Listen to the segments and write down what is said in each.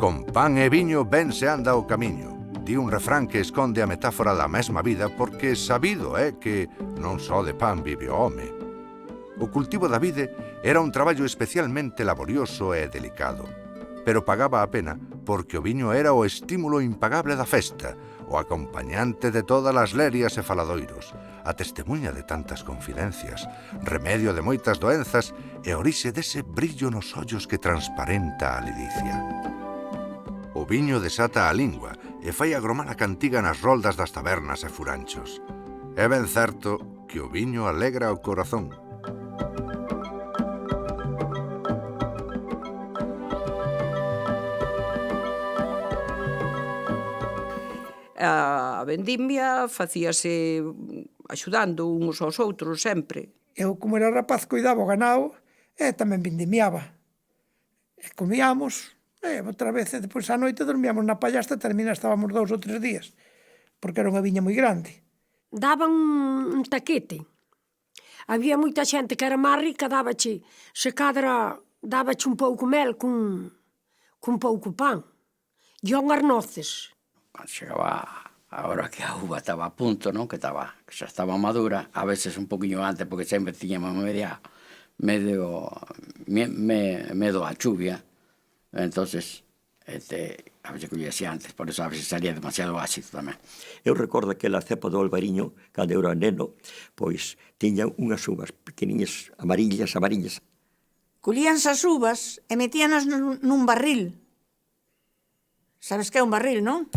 Con pan e viño ben se anda o camiño. Di un refrán que esconde a metáfora da mesma vida porque sabido é que non só de pan vive o home. O cultivo da vide era un traballo especialmente laborioso e delicado, pero pagaba a pena porque o viño era o estímulo impagable da festa, o acompañante de todas as lerias e faladoiros, a testemunha de tantas confidencias, remedio de moitas doenzas e orixe dese brillo nos ollos que transparenta a ledicia. O viño desata a lingua e fai agromar a cantiga nas roldas das tabernas e furanchos. É ben certo que o viño alegra o corazón. A vendimia facíase axudando uns aos outros sempre. Eu, como era rapaz, cuidaba o ganado e tamén vendimiaba. E comíamos, e outra vez, e depois á noite dormíamos na pallasta e termina estábamos 2 ou 3 días, porque era unha viña moi grande. Daban un taquete. Había moita xente que era máis rica, dábache, se cadra, dábache un pouco mel cun pouco pan. E unhas noces. Cando chegaba a hora que a uva estaba a punto, non? Que xa estaba madura, a veces un poquinho antes, porque sempre tiñamos medo a chuvia, entonces a veces collese antes, por eso a veces salía demasiado ácido tamén. Eu recordo que a cepa do Albariño, cando eu era neno, pois tiña unhas uvas pequeniñas, amarillas. Colíanse as uvas e metíanas nun barril. Sabes que é un barril, non?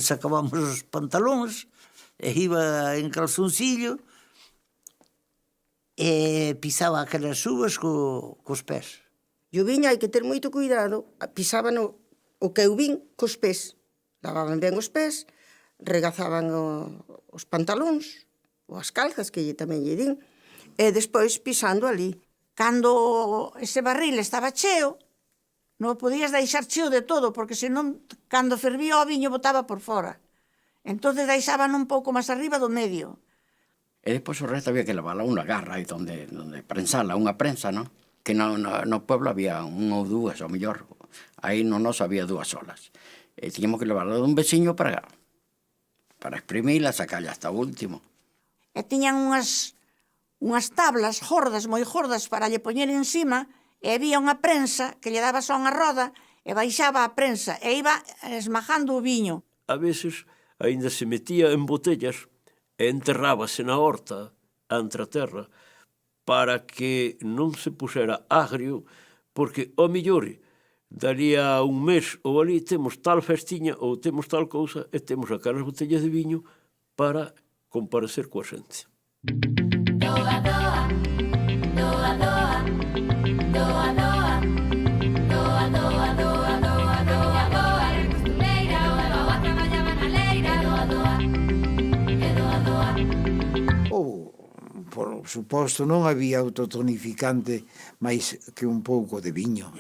Sacábamos os pantalóns, e iba en calzoncillo e pisaba aquelas uvas cos pés. E o viño hai que ter moito cuidado, pisaban o que eu vin cos pés. Lavaban ben os pés, regazaban os pantalóns, ou as calzas, que tamén lle din, e despois pisando ali. Cando ese barril estaba cheo, non podías deixar cheo de todo, porque senón, cando fervía o viño, botaba por fora. Entonces deixaban un pouco máis arriba do medio. E despois o resto había que lavarla unha garra, aí donde prensala, unha prensa, non? Que no pueblo había unha ou dúas, ou mellor, aí no noso había 2 solas. E tiñamos que levarla dun veciño para exprimila, sacalla hasta o último. E tiñan unhas tablas jordas, moi jordas, para lle poñer encima, e había unha prensa que lle daba só unha roda e baixaba a prensa e iba esmajando o viño. A veces aínda se metía en botellas e enterrábase na horta, entre a terra, para que non se puxera agrio, porque, ao millor, daría un mes ou ali temos tal festiña ou temos tal cousa e temos aquelas botellas de viño para comparecer coa xente. Doa, doa, doa, doa, doa, doa, doa, doa, doa, doa, doa, doa, a costureira, o eva, a traballaba na leira, doa, doa, e doa, doa. Por suposto, non había autotonificante máis que un pouco de viño.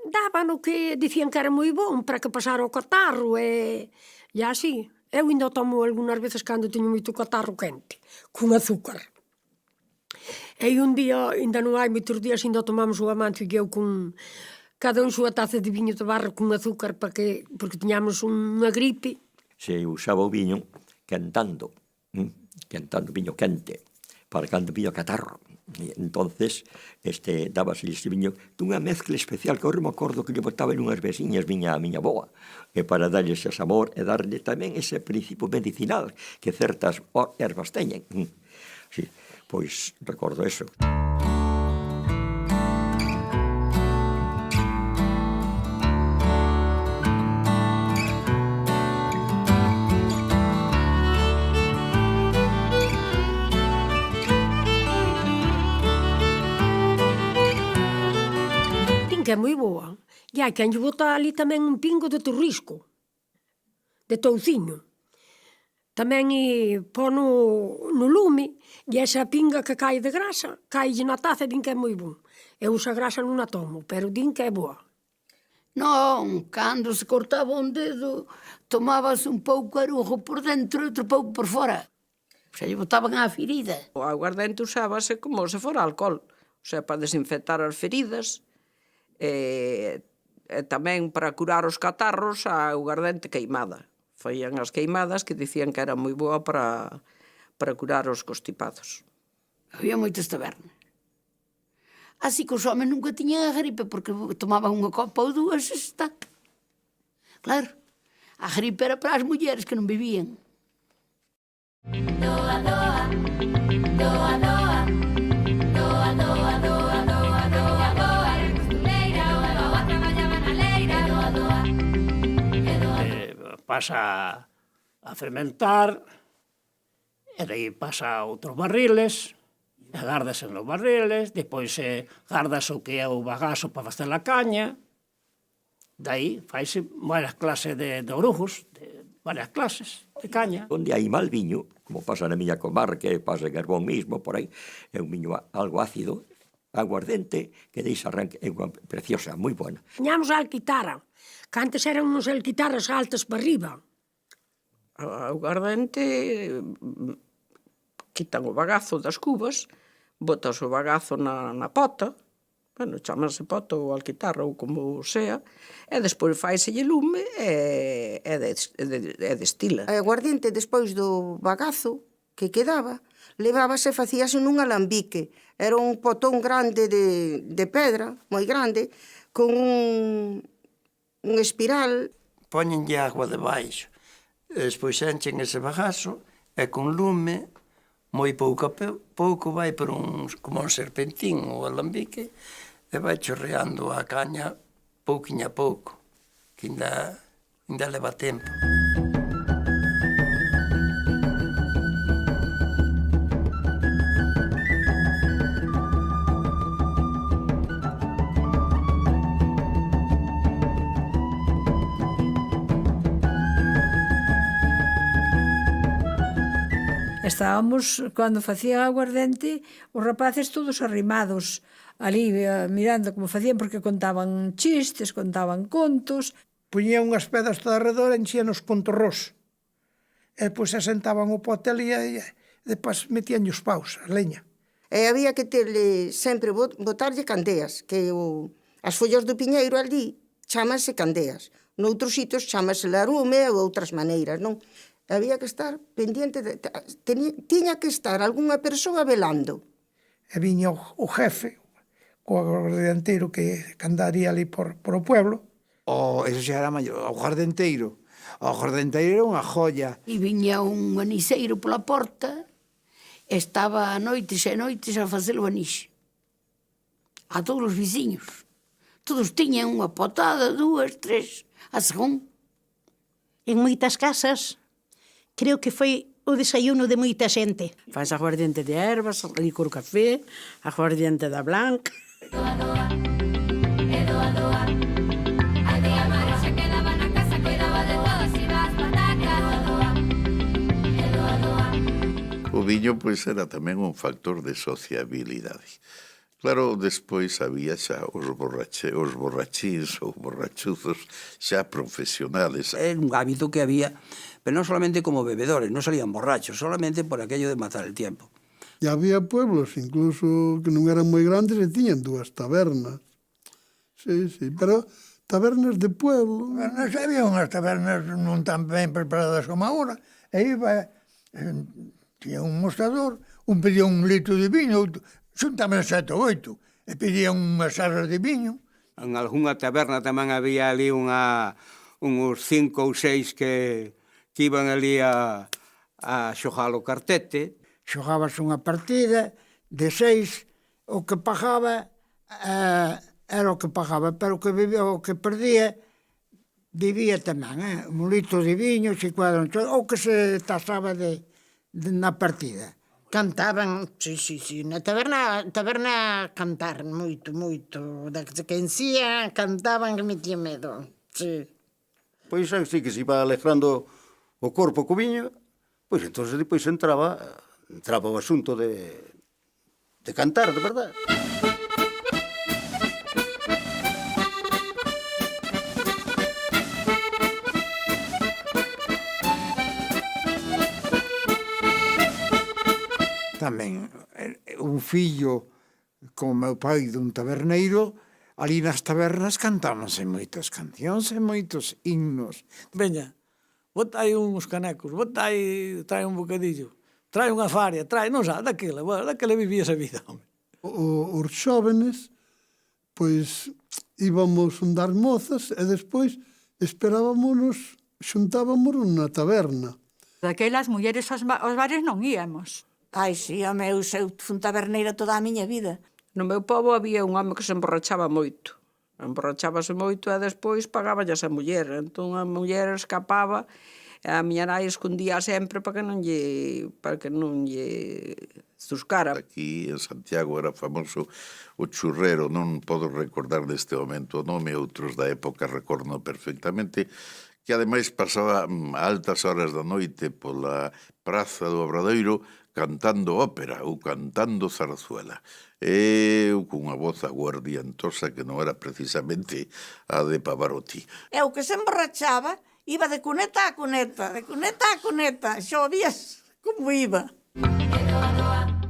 Daban o que dicían que era moi bon para que pasara o catarro e así. Eu ainda tomo algunhas veces cando teño moito catarro quente, con azúcar. E un día, ainda non hai moitos días, ainda tomamos o Amancio e eu con cada un súa taza de viño de barro con azúcar porque tiñamos unha gripe. Se usaba o viño quentando viño quente, para cando viño catarro. E entonces, dábase este viño dunha mezcla especial, que eu me acordo que lle botaba en unhas vesiñas a miña boa, e para darlle ese sabor e darlle tamén ese principio medicinal que certas ervas teñen. Sí, pois recordo eso. Que é moi boa. E hai quen lle bota ali tamén un pingo de torrisco, de touciño. Tamén pon no lume e esa pinga que cae de grasa, cae na taza e din que é moi bon. Eu esa grasa non a tomo, pero din que é boa. Non, cando se cortaba un dedo, tomábase un pouco arugo por dentro e outro pouco por fora. Se lle botaban á ferida. O aguardente usábase como se fora alcohol, o sea, para desinfectar as feridas, e tamén para curar os catarros a aguardente queimada. Faían as queimadas que dicían que era moi boa para curar os constipados. Había moitas tabernas. Así que os homens nunca tiñan a gripe, porque tomaban unha copa ou dúas e está. Claro, a gripe era para as mulleres que non bebían. Doa, doa, doa, doa, doa, doa, doa, doa, doa, doa, costureira, o doa, traballaba na leira, doa, doa, doa. Pasa a fermentar, e daí pasa a outros barriles, e gárdase nos barriles, depois gárdase o que é o bagazo para facer a caña, daí faise varias clases de orujos, varias clases de caña. Onde hai mal viño, como pasa na miña comarca, pasa en Carbón mismo, por aí, é un viño algo ácido, aguardente, que deixa arranque, é unha preciosa, moi buena. Tiñamos a alquitara, que antes eran uns alquitaras altas para arriba. A aguardente quitan o bagazo das cubas, botas o bagazo na pota, bueno, chamase pota ou alquitarra ou como sea, e despois faiselle lume e destila. A aguardente, despois do bagazo que quedaba, levábase e facíase nun alambique. Era un potón grande de pedra, moi grande, con un espiral. Póñenlle agua debaixo, e despois enchen ese bagazo, e con lume, moi pouco a pouco, vai por como un serpentín ou alambique, e vai chorreando a caña pouquiña a pouco, que ainda leva tempo. Estábamos, cando facía aguardente, os rapaces todos arrimados ali, mirando como facían, porque contaban chistes, contaban contos. Poñían unhas pedras todo alrededor, enchían os pontorrós. E depois se sentaban o pote ali e depois metían os paus, a leña. E había que terle sempre botarlle candeas, que as follas do piñeiro ali chámanse candeas. Noutros sitios chámase larume ou outras maneiras, non? Había que estar pendiente, tiña que estar algunha persoa velando. E viña o jefe, co aguardenteiro que andaría ali por o pueblo. Eso xa era maior, o aguardenteiro. O aguardenteiro era unha joya. E viña un aniseiro pola porta, estaba a noites e noites a facer o anixe. A todos os veciños. Todos tiñan unha potada, dúas, tres, a según. En moitas casas, creo que foi o desayuno de moita xente. Faz aguardiente de ervas, licor café, aguardiente da blanca. Doa, doa, doa, doa. Aldea Mara xa quedaba na casa, cuidaba de todos, iba as patacas. Doa, doa, doa. O viño, pois, era tamén un factor de sociabilidade. Claro, despois había xa os borrachíns ou borrachuzos xa profesionales. Era un hábito que había, pero non solamente como bebedores, non salían borrachos, solamente por aquello de matar el tiempo. E había pueblos, incluso que non eran moi grandes, e tiñan dúas tabernas. Sí, pero tabernas de pueblo. Non había unhas tabernas non tan ben preparadas como agora. E iba, tiña un mostrador, un pedía un litro de viño, xuntaban 7 ou 8, e pedían unhas sarras de viño. En algunha taberna tamén había ali uns 5 ou 6 que iban ali a xogar o cartete. Xogábase unha partida de 6, o que pagaba era o que pagaba, pero o que perdía vivía tamén, un litro de viño, o que se tasaba na partida. Cantaban, sí, na taberna cantar moito, da que encía cantaban que metía medo, sí. Pois así que se iba alegrando o corpo co viño, pois entón depois entraba o asunto de cantar, de verdade. tamén un fillo como meu pai dun taberneiro, ali nas tabernas cantábanse moitas cancións e moitos himnos. Veña, botai uns canecos, trae un bocadillo, trae unha faria, non sabe, daquela vivía esa vida, home. Os xóvenes, pois, íbamos dar mozas e despois esperábamos, xuntábamos na taberna. Daquelas mulleres aos bares non íamos. Ai, sí, home, eu fun taberneira toda a miña vida. No meu pobo había un home que se emborrachaba moito. Emborrachábase moito e despois pagáballas a muller. Entón a muller escapaba e a miña nai escondía sempre para que non lle zuscara. Aquí en Santiago era famoso o churrero, non podo recordar neste momento o nome, outros da época recordo perfectamente, que ademais pasaba a altas horas da noite pola praza do Obradoiro cantando ópera ou cantando zarzuela. E cunha voz aguardientosa que non era precisamente a de Pavarotti. E o que se emborrachaba iba de cuneta a cuneta, xa o vías como iba. Doa, doa.